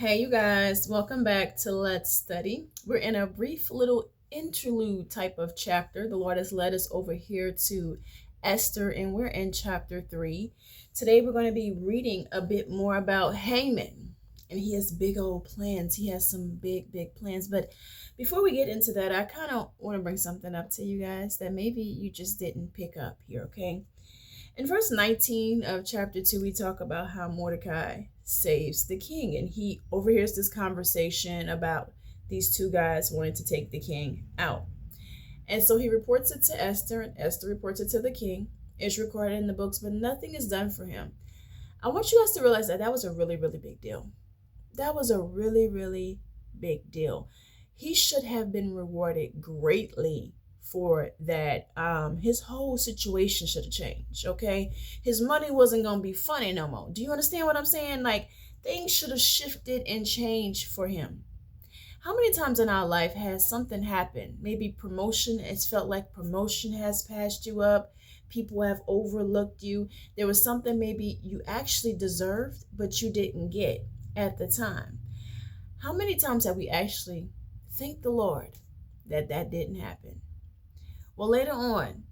Hey, you guys, welcome back to Let's Study. We're in a brief little interlude type of chapter. The Lord has led us over here to Esther, and we're in chapter 3. Today, we're going to be reading a bit more about Haman, and he has big old plans. He has some big plans. But before we get into that, I kind of want to bring something up to you guys that maybe you just didn't pick up here, okay? In verse 19 of chapter 2, we talk about how Mordecai saves the king, and he overhears this conversation about these two guys wanting to take the king out. And so he reports it to Esther, and Esther reports it to the king. It's recorded in the books, but nothing is done for him. I want you guys to realize that was a really big deal. That was a really big deal. He should have been rewarded greatly for that. His whole situation should have changed, okay? His money wasn't gonna be funny no more. Do you understand what I'm saying? Like, things should have shifted and changed for him. How many times in our life has something happened? Maybe promotion, it's felt like promotion has passed you up. People have overlooked you. There was something maybe you actually deserved, but you didn't get at the time. How many times have we actually thanked the Lord that didn't happen? Well, later on,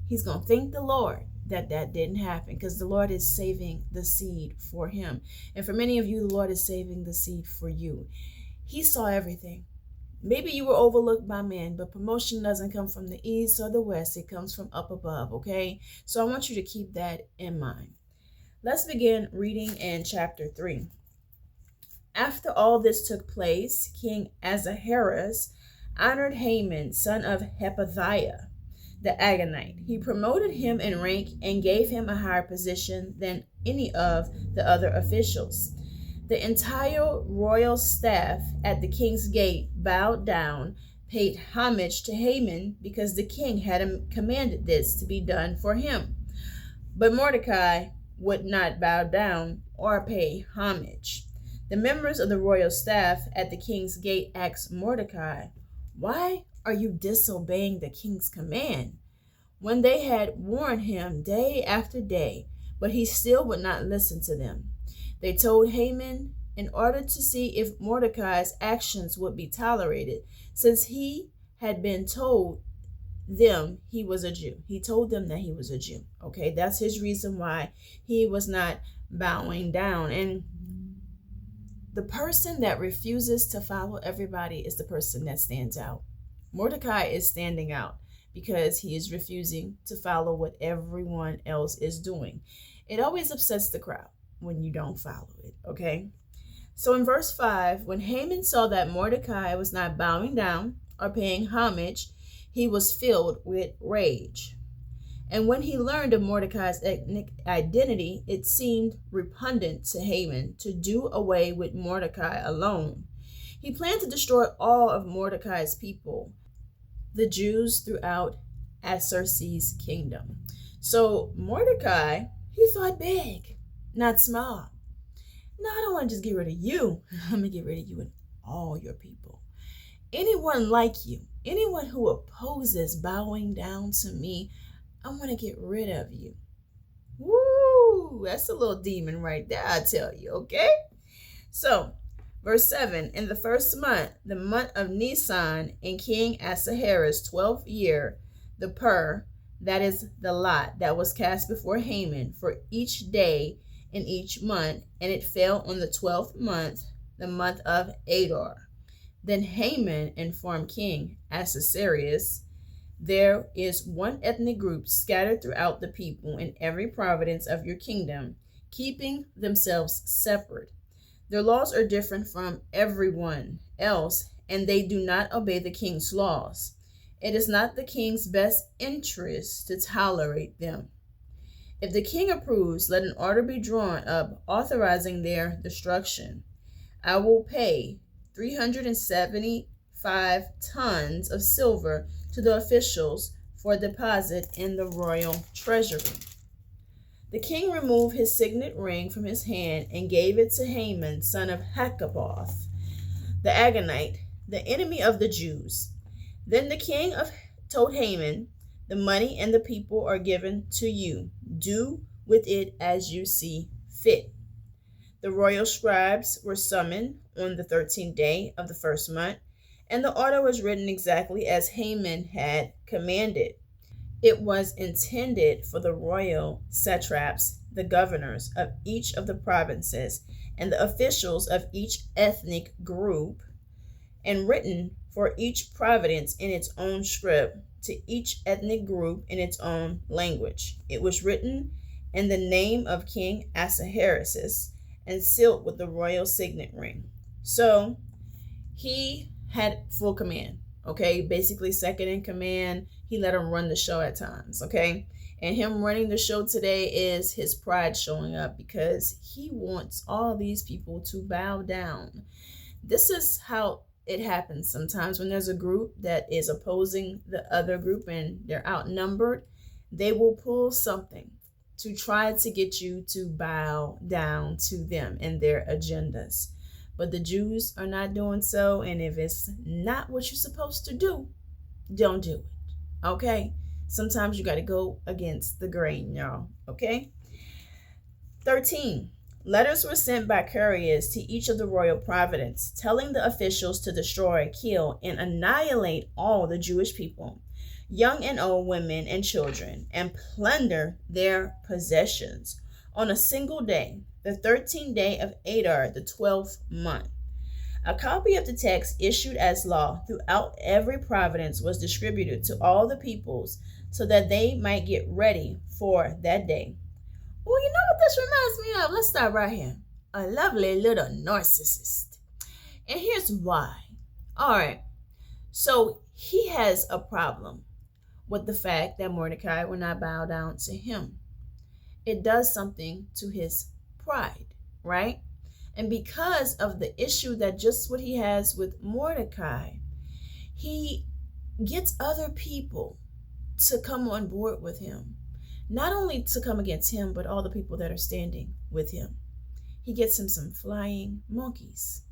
he's going to thank the Lord that didn't happen, because the Lord is saving the seed for him. And for many of you, the Lord is saving the seed for you. He saw everything. Maybe you were overlooked by men, but promotion doesn't come from the east or the west. It comes from up above, okay? So I want you to keep that in mind. Let's begin reading in chapter 3. After all this took place, King Ahasuerus honored Haman, son of Hepathiah, the Agagite. He promoted him in rank and gave him a higher position than any of the other officials. The entire royal staff at the king's gate bowed down, paid homage to Haman, because the king had commanded this to be done for him. But Mordecai would not bow down or pay homage. The members of the royal staff at the king's gate asked Mordecai, "Why are you disobeying the king's command?" When they had warned him day after day, but he still would not listen to them. They told Haman in order to see if Mordecai's actions would be tolerated, since he had been told them he was a Jew. He told them that he was a Jew. Okay, that's his reason why he was not bowing down. And the person that refuses to follow everybody is the person that stands out. Mordecai is standing out because he is refusing to follow what everyone else is doing. It always upsets the crowd when you don't follow it, okay? So in verse 5, when Haman saw that Mordecai was not bowing down or paying homage, he was filled with rage. And when he learned of Mordecai's ethnic identity, it seemed repugnant to Haman to do away with Mordecai alone. He planned to destroy all of Mordecai's people, the Jews throughout Ahasuerus' kingdom. So Mordecai, he thought big, not small. No, I don't want to just get rid of you. I'm going to get rid of you and all your people. Anyone like you, anyone who opposes bowing down to me, I want to get rid of you. Woo! That's a little demon right there, I tell you, okay? So, verse 7, in the first month, the month of Nisan, in King Ahasuerus' 12th year, the pur, that is the lot that was cast before Haman for each day in each month, and it fell on the 12th month, the month of Adar. Then Haman informed King Ahasuerus, "There is one ethnic group scattered throughout the people in every province of your kingdom, keeping themselves separate. Their laws are different from everyone else, and they do not obey the king's laws. It is not the king's best interest to tolerate them. If the king approves, let an order be drawn up authorizing their destruction. I will pay 375 tons of silver to the officials for deposit in the royal treasury." The king removed his signet ring from his hand and gave it to Haman, son of Hakaboth, the Agagite, the enemy of the Jews. Then the king told Haman, "The money and the people are given to you. Do with it as you see fit." The royal scribes were summoned on the 13th day of the first month, and the order was written exactly as Haman had commanded. It was intended for the royal satraps, the governors of each of the provinces, and the officials of each ethnic group, and written for each province in its own script, to each ethnic group in its own language. It was written in the name of King Ahasuerus and sealed with the royal signet ring. So he had full command, okay? Basically, second in command. He let him run the show at times, okay? And him running the show today is his pride showing up because he wants all these people to bow down. This is how it happens sometimes when there's a group that is opposing the other group and they're outnumbered. They will pull something to try to get you to bow down to them and their agendas. But the Jews are not doing so, and if it's not what you're supposed to do, don't do it, okay? Sometimes you got to go against the grain, y'all, okay? 13. Letters were sent by couriers to each of the royal provinces, telling the officials to destroy, kill, and annihilate all the Jewish people, young and old, women and children, and plunder their possessions on a single day, the 13th day of Adar, the 12th month. A copy of the text issued as law throughout every province was distributed to all the peoples so that they might get ready for that day. Well, you know what this reminds me of? Let's start right here. A lovely little narcissist. And here's why. All right. So he has a problem with the fact that Mordecai will not bow down to him. It does something to his pride, right? And because of the issue that just what he has with Mordecai, he gets other people to come on board with him. Not only to come against him, but all the people that are standing with him. He gets him some flying monkeys.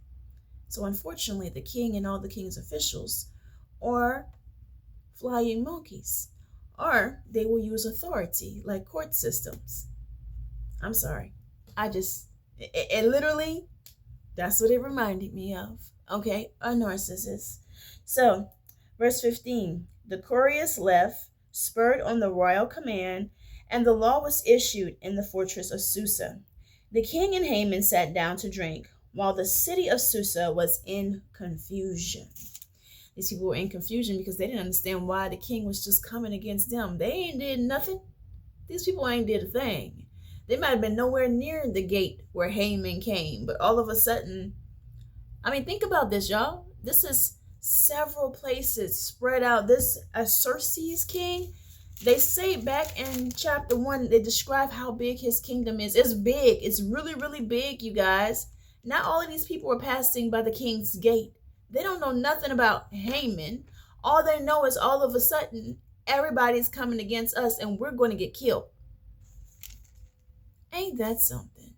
So unfortunately, the king and all the king's officials are flying monkeys. Or they will use authority like court systems. I'm sorry. It literally, that's what it reminded me of. Okay, a narcissist. So, verse 15, the couriers left, spurred on the royal command, and the law was issued in the fortress of Susa. The king and Haman sat down to drink, while the city of Susa was in confusion. These people were in confusion because they didn't understand why the king was just coming against them. They ain't did nothing. These people ain't did a thing. They might have been nowhere near the gate where Haman came, but all of a sudden, I mean, think about this, y'all. This is several places spread out. This Xerxes king, they say back in chapter 1, they describe how big his kingdom is. It's big. It's really, really big, you guys. Not all of these people are passing by the king's gate. They don't know nothing about Haman. All they know is all of a sudden, everybody's coming against us and we're going to get killed. Ain't that something?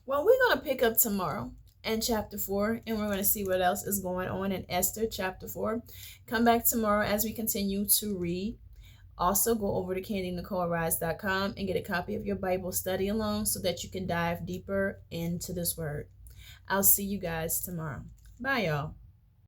Well, we're going to pick up tomorrow in chapter 4, and we're going to see what else is going on in Esther chapter 4. Come back tomorrow as we continue to read. Also, go over to KandyNicoleRise.com and get a copy of your Bible study along so that you can dive deeper into this word. I'll see you guys tomorrow. Bye, y'all.